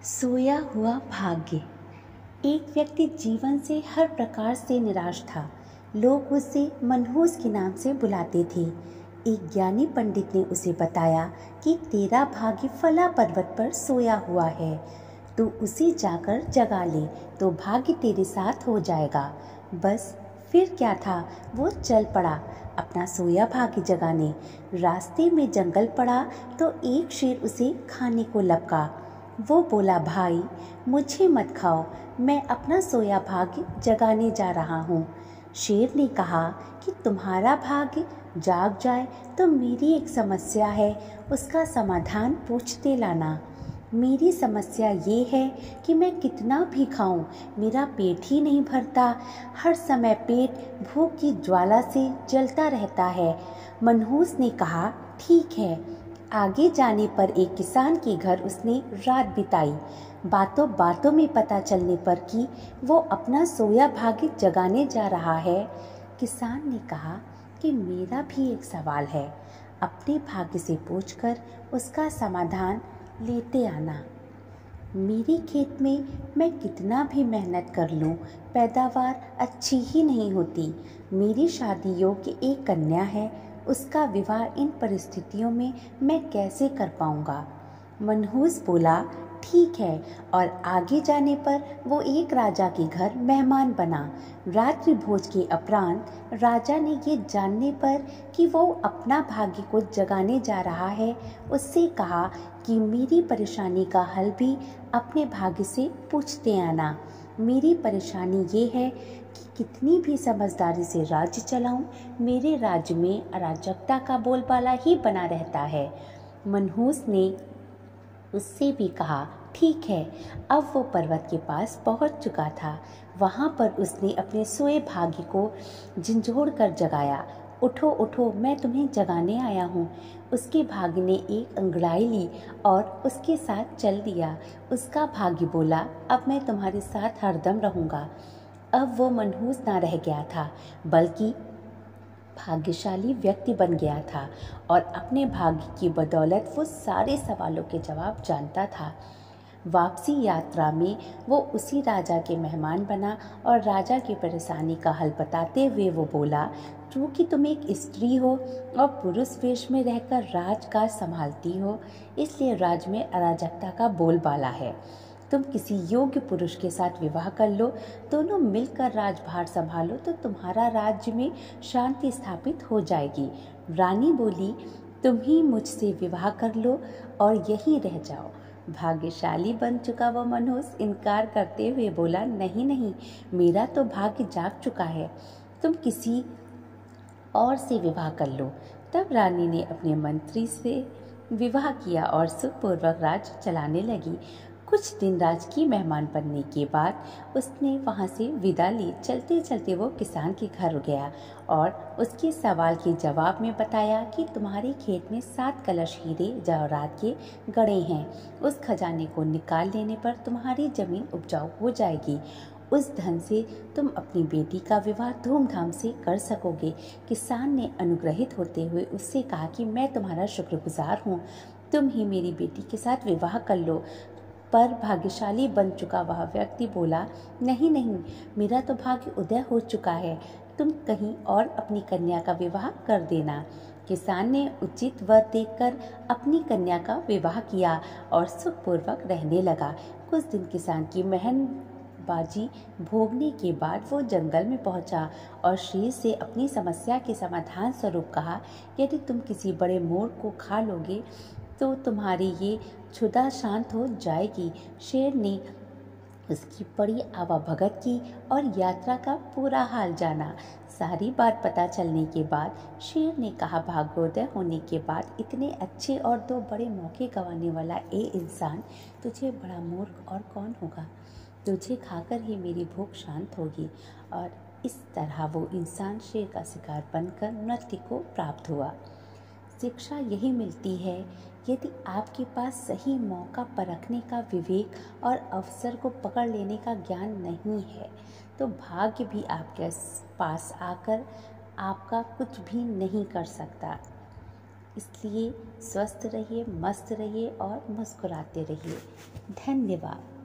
सोया हुआ भाग्य। एक व्यक्ति जीवन से हर प्रकार से निराश था। लोग उसे मनहूस के नाम से बुलाते थे। एक ज्ञानी पंडित ने उसे बताया कि तेरा भाग्य फला पर्वत पर सोया हुआ है, तू उसे जाकर जगा ले तो भाग्य तेरे साथ हो जाएगा। बस फिर क्या था, वो चल पड़ा अपना सोया भाग्य जगाने। रास्ते में जंगल पड़ा तो एक शेर उसे खाने को लपका। वो बोला, भाई मुझे मत खाओ, मैं अपना सोया भाग्य जगाने जा रहा हूँ। शेर ने कहा कि तुम्हारा भाग्य जाग जाए तो मेरी एक समस्या है, उसका समाधान पूछते लाना। मेरी समस्या ये है कि मैं कितना भी खाऊं, मेरा पेट ही नहीं भरता। हर समय पेट भूख की ज्वाला से जलता रहता है। मनहूस ने कहा, ठीक है। आगे जाने पर एक किसान के घर उसने रात बिताई। बातों बातों में पता चलने पर कि वो अपना सोया भाग्य जगाने जा रहा है, किसान ने कहा कि मेरा भी एक सवाल है, अपने भाग्य से पूछकर उसका समाधान लेते आना। मेरे खेत में मैं कितना भी मेहनत कर लूं, पैदावार अच्छी ही नहीं होती। मेरी शादी योग्य एक कन्या है, उसका विवाह इन परिस्थितियों में मैं कैसे कर पाऊंगा। मनहूस बोला, ठीक है। और आगे जाने पर वो एक राजा के घर मेहमान बना। रात्रि भोज के उपरांत राजा ने ये जानने पर कि वो अपना भाग्य को जगाने जा रहा है, उससे कहा कि मेरी परेशानी का हल भी अपने भाग्य से पूछते आना। मेरी परेशानी ये है कि कितनी भी समझदारी से राज्य चलाऊं, मेरे राज्य में अराजकता का बोलबाला ही बना रहता है। मनहूस ने उससे भी कहा, ठीक है। अब वो पर्वत के पास पहुंच चुका था। वहां पर उसने अपने सोए भाग्य को झंझोड़ कर जगाया। उठो उठो, मैं तुम्हें जगाने आया हूँ। उसके भाग्य ने एक अंगड़ाई ली और उसके साथ चल दिया। उसका भाग्य बोला, अब मैं तुम्हारे साथ हरदम रहूँगा। अब वो मनहूस ना रह गया था, बल्कि भाग्यशाली व्यक्ति बन गया था और अपने भाग्य की बदौलत वो सारे सवालों के जवाब जानता था। वापसी यात्रा में वो उसी राजा के मेहमान बना और राजा की परेशानी का हल बताते हुए वो बोला, क्योंकि तुम एक स्त्री हो और पुरुष वेश में रहकर राजकाज संभालती हो, इसलिए राज्य में अराजकता का बोलबाला है। तुम किसी योग्य पुरुष के साथ विवाह कर लो, दोनों मिलकर राजभार संभालो तो तुम्हारा राज्य में शांति स्थापित हो जाएगी। रानी बोली, तुम ही मुझसे विवाह कर लो और यहीं रह जाओ। भाग्यशाली बन चुका वह मनहूस इनकार करते हुए बोला, नहीं नहीं, मेरा तो भाग्य जाग चुका है, तुम किसी और से विवाह कर लो। तब रानी ने अपने मंत्री से विवाह किया और सुखपूर्वक राज्य चलाने लगी। कुछ दिन राजकीय मेहमान बनने के बाद उसने वहाँ से विदा ली। चलते चलते वो किसान के घर गया और उसके सवाल के जवाब में बताया कि तुम्हारे खेत में 7 कलश हीरे जवाहरात के गड़े हैं। उस खजाने को निकाल लेने पर तुम्हारी जमीन उपजाऊ हो जाएगी। उस धन से तुम अपनी बेटी का विवाह धूमधाम से कर सकोगे। किसान ने अनुग्रहित होते हुए उससे कहा कि मैं तुम्हारा शुक्रगुजार हूँ, तुम ही मेरी बेटी के साथ विवाह कर लो। पर भाग्यशाली बन चुका वह व्यक्ति बोला, नहीं नहीं, मेरा तो भाग्य उदय हो चुका है, तुम कहीं और अपनी कन्या का विवाह कर देना। किसान ने उचित वर देखकर अपनी कन्या का विवाह किया और सुखपूर्वक रहने लगा। कुछ दिन किसान की मेहनतबाजी भोगने के बाद वो जंगल में पहुंचा और शेर से अपनी समस्या के समाधान स्वरूप कहा, यदि तुम किसी बड़े मोर को खा लोगे तो तुम्हारी ये क्षुधा शांत हो जाएगी। शेर ने उसकी बड़ी आवाभगत की और यात्रा का पूरा हाल जाना। सारी बात पता चलने के बाद शेर ने कहा, भाग्योदय होने के बाद इतने अच्छे और 2 बड़े मौके गंवाने वाला ये इंसान तुझे बड़ा मूर्ख और कौन होगा। तुझे खाकर ही मेरी भूख शांत होगी। और इस तरह वो इंसान शेर का शिकार बनकर मृत्यु को प्राप्त हुआ। शिक्षा यही मिलती है, यदि आपके पास सही मौका परखने का विवेक और अवसर को पकड़ लेने का ज्ञान नहीं है तो भाग्य भी आपके पास आकर आपका कुछ भी नहीं कर सकता। इसलिए स्वस्थ रहिए, मस्त रहिए और मुस्कुराते रहिए। धन्यवाद।